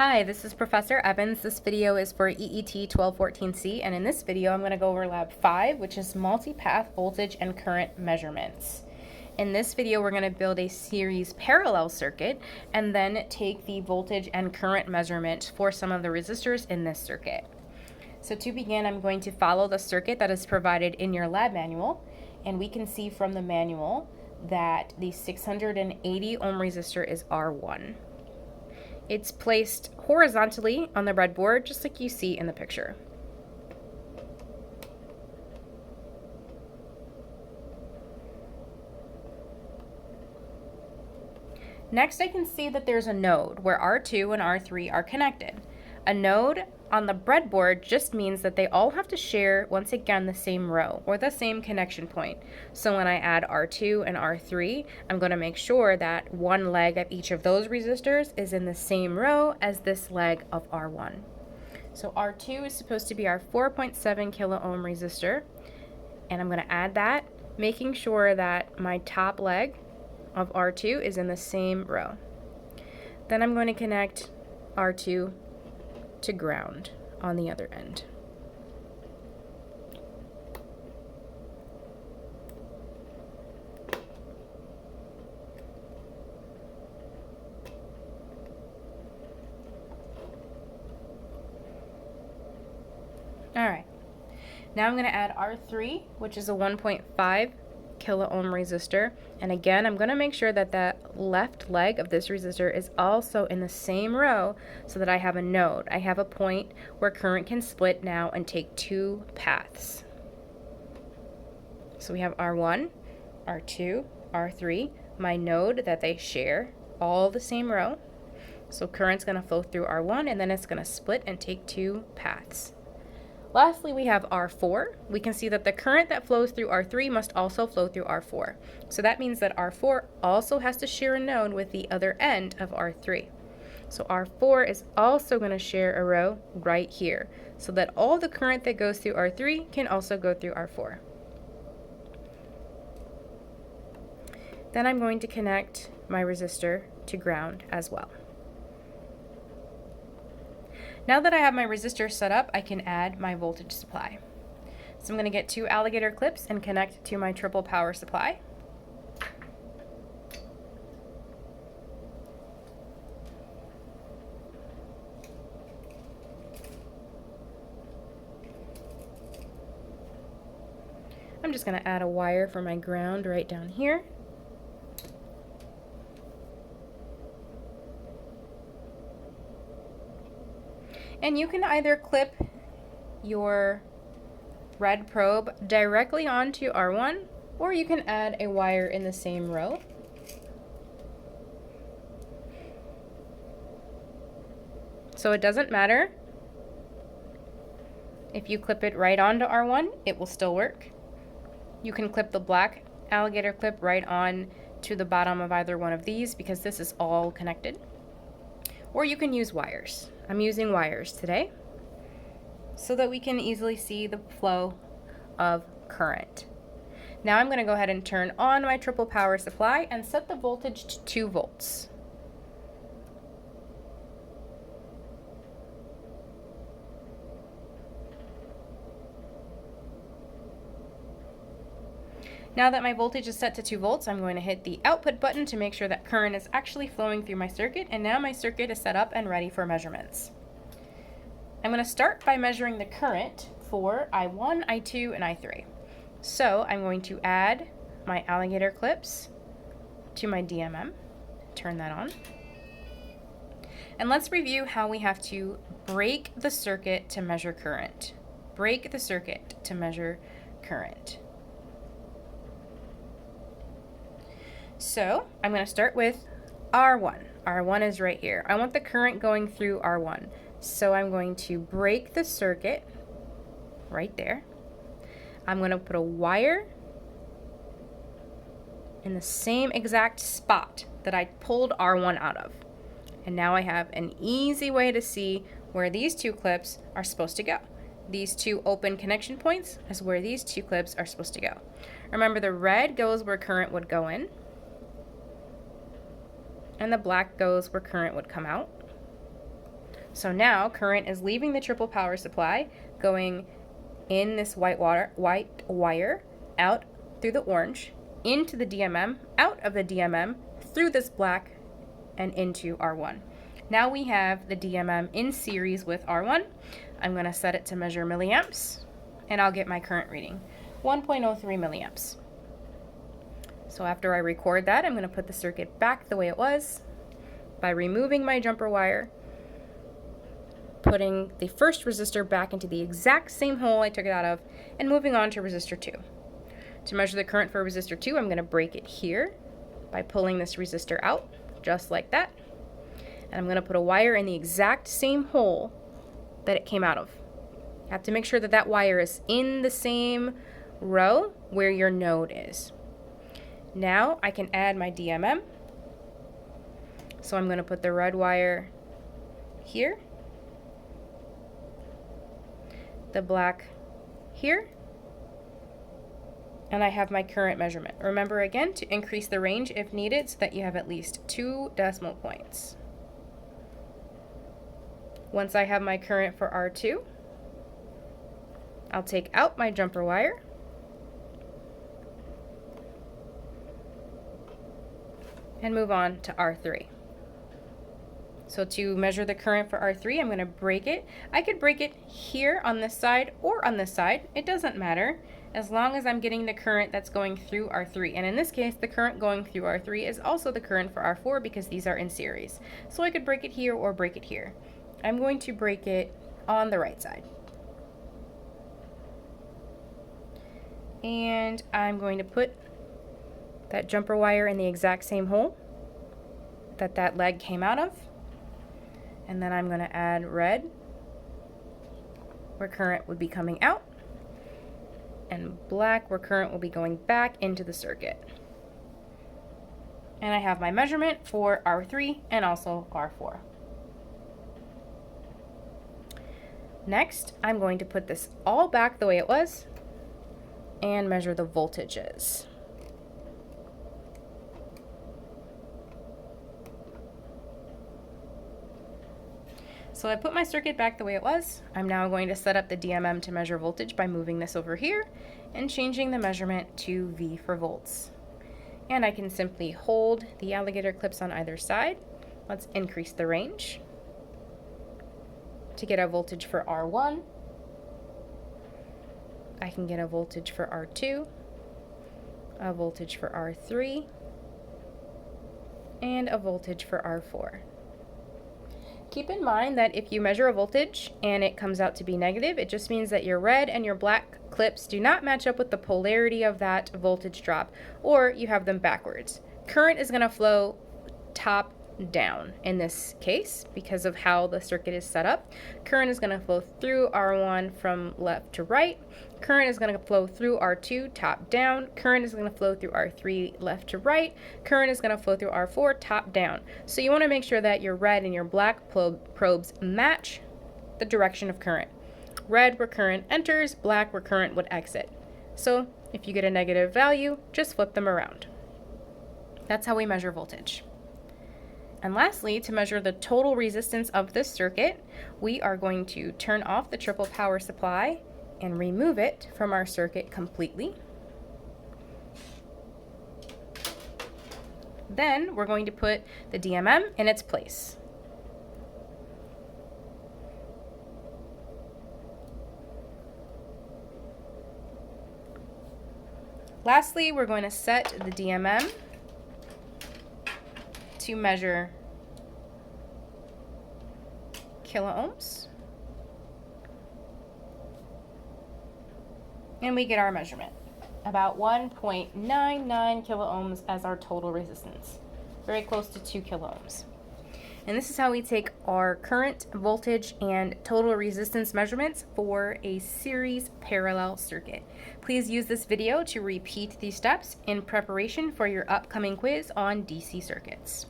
Hi, this is Professor Evans. This video is for EET 1214C, and in this video I'm going to go over Lab 5, which is multipath voltage and current measurements. In this video we're going to build a series parallel circuit and then take the voltage and current measurement for some of the resistors in this circuit. So to begin, I'm going to follow the circuit that is provided in your lab manual, and we can see from the manual that the 680 ohm resistor is R1. It's placed horizontally on the breadboard, just like you see in the picture. Next, I can see that there's a node where R2 and R3 are connected. A node on the breadboard just means that they all have to share, once again, the same row or the same connection point. So when I add R2 and R3, I'm going to make sure that one leg of each of those resistors is in the same row as this leg of R1. So R2 is supposed to be our 4.7 kilo ohm resistor, and I'm going to add that, making sure that my top leg of R2 is in the same row. Then I'm going to connect R2 to ground on the other end. All right, now I'm going to add R3, which is a 1.5 kilo ohm resistor, and again I'm going to make sure that that left leg of this resistor is also in the same row so that I have a node. I have a point where current can split now and take two paths. So we have R1, R2, R3, my node that they share, all the same row. So current's going to flow through R1 and then it's going to split and take two paths. Lastly, we have R4. We can see that the current that flows through R3 must also flow through R4. So that means that R4 also has to share a node with the other end of R3. So R4 is also going to share a row right here, so that all the current that goes through R3 can also go through R4. Then I'm going to connect my resistor to ground as well. Now that I have my resistor set up, I can add my voltage supply. So I'm going to get two alligator clips and connect to my triple power supply. I'm just going to add a wire for my ground right down here. And you can either clip your red probe directly onto R1, or you can add a wire in the same row. So it doesn't matter if you clip it right onto R1, it will still work. You can clip the black alligator clip right on to the bottom of either one of these because this is all connected. Or you can use wires. I'm using wires today so that we can easily see the flow of current. Now I'm going to go ahead and turn on my triple power supply and set the voltage to 2 volts. Now that my voltage is set to 2 volts, I'm going to hit the output button to make sure that current is actually flowing through my circuit, and now my circuit is set up and ready for measurements. I'm going to start by measuring the current for I1, I2, and I3. So I'm going to add my alligator clips to my DMM, turn that on. And let's review how we have to break the circuit to measure current. Break the circuit to measure current. So I'm going to start with R1. R1 is right here. I want the current going through R1. So I'm going to break the circuit right there. I'm going to put a wire in the same exact spot that I pulled R1 out of. And now I have an easy way to see where these two clips are supposed to go. These two open connection points is where these two clips are supposed to go. Remember, the red goes where current would go in, and the black goes where current would come out. So now current is leaving the triple power supply, going in this white wire, out through the orange, into the DMM, out of the DMM, through this black, and into R1. Now we have the DMM in series with R1. I'm going to set it to measure milliamps, and I'll get my current reading, 1.03 milliamps. So after I record that, I'm going to put the circuit back the way it was by removing my jumper wire, putting the first resistor back into the exact same hole I took it out of, and moving on to resistor 2. To measure the current for resistor 2, I'm going to break it here by pulling this resistor out, just like that. And I'm going to put a wire in the exact same hole that it came out of. You have to make sure that that wire is in the same row where your node is. Now I can add my DMM. So I'm going to put the red wire here, the black here, and I have my current measurement. Remember again to increase the range if needed so that you have at least 2 decimal points. Once I have my current for R2, I'll take out my jumper wire and move on to R3. So to measure the current for R3, I'm going to break it. I could break it here on this side or on this side. It doesn't matter as long as I'm getting the current that's going through R3. And in this case, the current going through R3 is also the current for R4 because these are in series. So I could break it here or break it here. I'm going to break it on the right side. And I'm going to put that jumper wire in the exact same hole that that leg came out of. And then I'm going to add red where current would be coming out, and black where current will be going back into the circuit. And I have my measurement for R3 and also R4. Next, I'm going to put this all back the way it was and measure the voltages. So I put my circuit back the way it was. I'm now going to set up the DMM to measure voltage by moving this over here and changing the measurement to V for volts. And I can simply hold the alligator clips on either side. Let's increase the range to get a voltage for R1. I can get a voltage for R2, a voltage for R3, and a voltage for R4. Keep in mind that if you measure a voltage and it comes out to be negative, it just means that your red and your black clips do not match up with the polarity of that voltage drop, or you have them backwards. Current is going to flow top down in this case because of how the circuit is set up. Current is going to flow through R1 from left to right. Current is going to flow through R2 top down. Current is going to flow through R3 left to right. Current is going to flow through R4 top down. So you want to make sure that your red and your black probes match the direction of current. Red where current enters, black where current would exit. So if you get a negative value, just flip them around. That's how we measure voltage. And lastly, to measure the total resistance of this circuit, we are going to turn off the triple power supply and remove it from our circuit completely. Then we're going to put the DMM in its place. Lastly, we're going to set the DMM to measure kiloohms. And we get our measurement, about 1.99 kiloohms as our total resistance, very close to 2 kiloohms. And this is how we take our current, voltage, and total resistance measurements for a series parallel circuit. Please use this video to repeat these steps in preparation for your upcoming quiz on DC circuits.